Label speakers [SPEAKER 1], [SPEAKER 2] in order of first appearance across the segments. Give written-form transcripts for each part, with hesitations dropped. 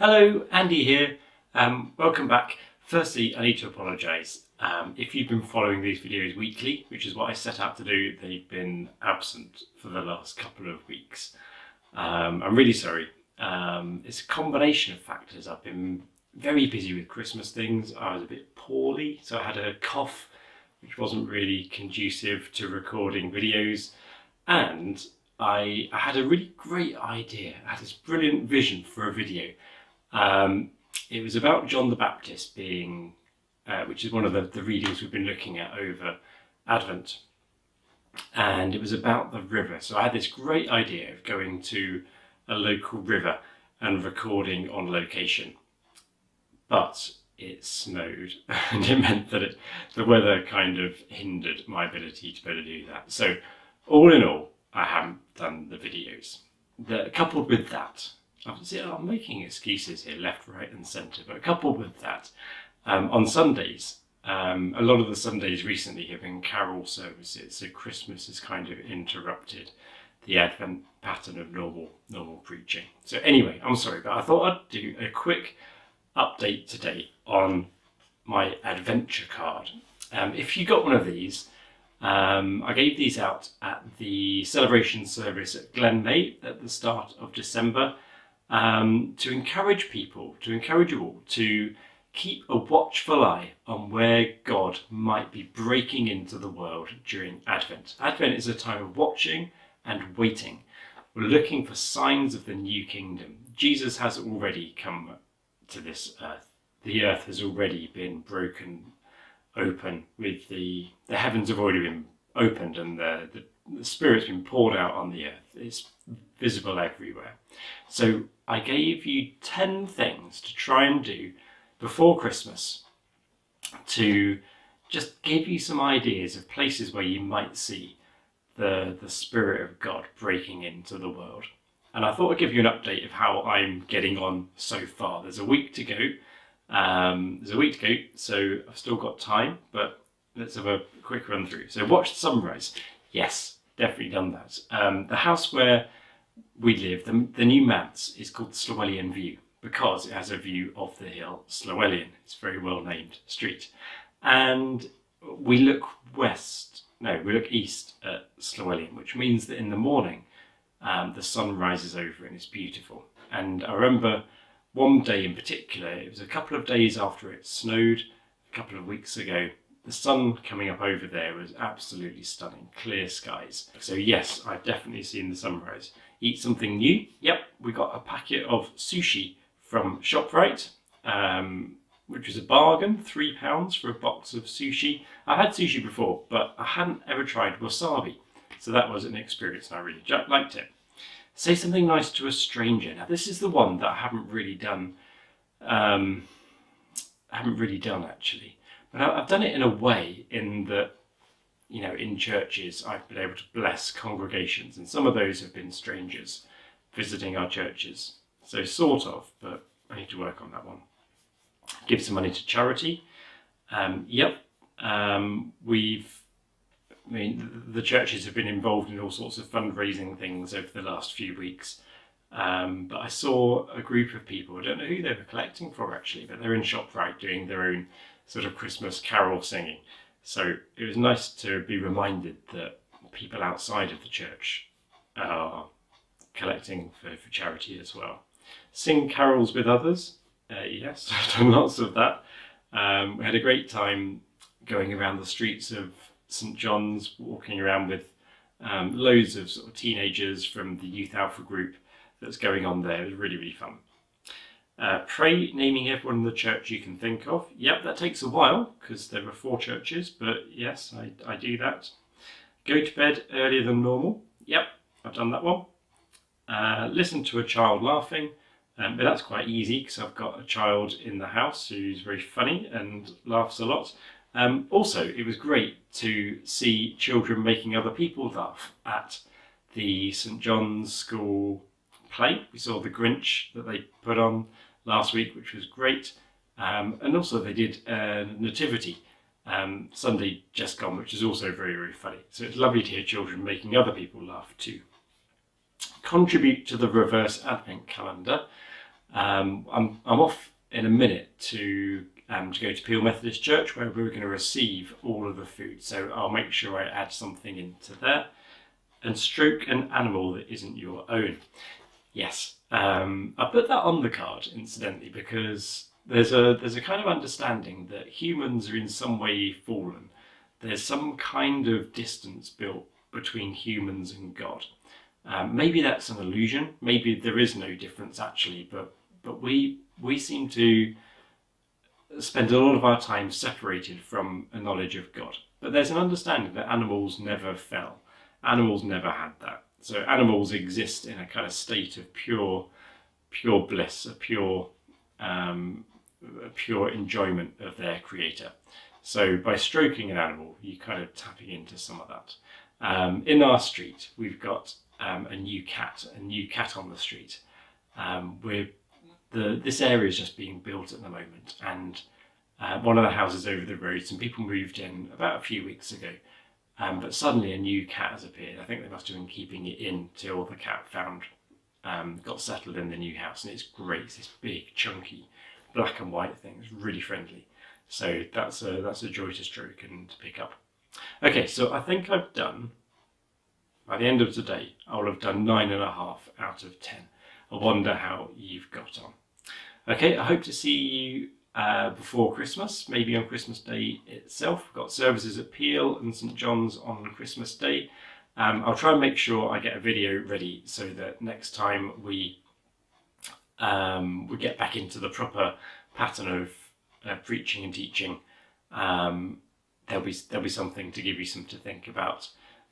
[SPEAKER 1] Hello, Andy here. Welcome back. Firstly, I need to apologise. If you've been following these videos weekly, which is what I set out to do, they've been absent for the last couple of weeks. I'm really sorry. It's a combination of factors. I've been very busy with Christmas things. I was a bit poorly, so I had a cough, which wasn't really conducive to recording videos. And I had a really great idea. I had this brilliant vision for a video. It was about John the Baptist being, which is one of the readings we've been looking at over Advent. And it was about the river. So I had this great idea of going to a local river and recording on location. But it snowed and it meant that the weather kind of hindered my ability to be able to do that. So all in all, I haven't done the videos. Coupled with that, I'm making excuses here, left, right and centre, but coupled with that, on Sundays, a lot of the Sundays recently have been carol services, so Christmas has kind of interrupted the Advent pattern of normal preaching. So anyway, I'm sorry, but I thought I'd do a quick update today on my adventure card. If you got one of these, I gave these out at the celebration service at Glenmay at the start of December. To encourage you all to keep a watchful eye on where God might be breaking into the world during Advent. Advent is a time of watching and waiting. We're looking for signs of the new kingdom. Jesus has already come to this earth. The earth has already been broken open, with the heavens have already been opened and the Spirit's been poured out on the earth. It's visible everywhere. So I gave you 10 things to try and do before Christmas to just give you some ideas of places where you might see the Spirit of God breaking into the world. And I thought I'd give you an update of how I'm getting on so far. There's a week to go. So I've still got time, but let's have a quick run through. So watch the sunrise. Yes, definitely done that. The house where we live, the new manse, is called Slowellian View because it has a view of the hill Slowellian. It's a very well named street. And we look east at Slowellian, which means that in the morning the sun rises over and it's beautiful. And I remember one day in particular, it was a couple of days after it snowed a couple of weeks ago. The sun coming up over there was absolutely stunning, clear skies. So yes, I've definitely seen the sunrise. Eat something new? Yep, we got a packet of sushi from ShopRite, which was a bargain, £3 for a box of sushi. I've had sushi before, but I hadn't ever tried wasabi. So that was an experience and I really liked it. Say something nice to a stranger. Now this is the one that I haven't really done actually. But I've done it in a way in that, in churches, I've been able to bless congregations, and some of those have been strangers visiting our churches. So sort of, but I need to work on that one. Give some money to charity. The churches have been involved in all sorts of fundraising things over the last few weeks. But I saw a group of people, I don't know who they were collecting for actually, but they're in ShopRite doing their own sort of Christmas carol singing. So it was nice to be reminded that people outside of the church are collecting for charity as well. Sing carols with others. Yes, I've done lots of that. We had a great time going around the streets of St John's, walking around with loads of sort of teenagers from the Youth Alpha group that's going on there. It was really, really fun. Pray, naming everyone in the church you can think of. Yep, that takes a while because there were 4 churches, but yes, I do that. Go to bed earlier than normal. Yep, I've done that one. Listen to a child laughing, but that's quite easy because I've got a child in the house who's very funny and laughs a lot. Also, it was great to see children making other people laugh at the St John's School play. We saw the Grinch that they put on last week, which was great. And also they did a nativity Sunday just gone, which is also very, very funny. So it's lovely to hear children making other people laugh too. Contribute to the reverse advent calendar. I'm off in a minute to go to Peel Methodist Church, where we're going to receive all of the food. So I'll make sure I add something into there. And stroke an animal that isn't your own. Yes, I put that on the card, incidentally, because there's a kind of understanding that humans are in some way fallen. There's some kind of distance built between humans and God. Maybe that's an illusion. Maybe there is no difference actually, but we seem to spend a lot of our time separated from a knowledge of God. But there's an understanding that animals never fell. Animals never had that. So animals exist in a kind of state of pure bliss, a pure enjoyment of their creator. So by stroking an animal, you're kind of tapping into some of that. In our street, we've got a new cat on the street. This area is just being built at the moment, and one of the houses over the road, some people moved in about a few weeks ago. But suddenly a new cat has appeared. I think they must have been keeping it in till the cat got settled in the new house, and it's great. It's this big, chunky, black and white thing. It's really friendly. So that's a joy to stroke and to pick up. Okay, so I think I've done, by the end of today, I'll have done 9.5 out of 10. I wonder how you've got on. Okay, I hope to see you before Christmas, maybe on Christmas Day itself. We've got services at Peel and St John's on Christmas Day. I'll try and make sure I get a video ready so that next time we get back into the proper pattern of preaching and teaching, there'll be something to give you some to think about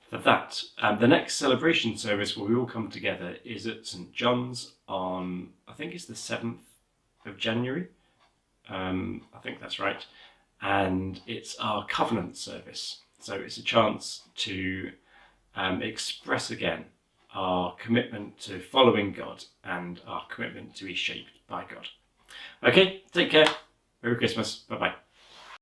[SPEAKER 1] for that. The next celebration service where we all come together is at St John's on, I think it's the 7th of January. I think that's right. And it's our covenant service. So it's a chance to express again our commitment to following God and our commitment to be shaped by God. Okay, take care. Merry Christmas. Bye-bye.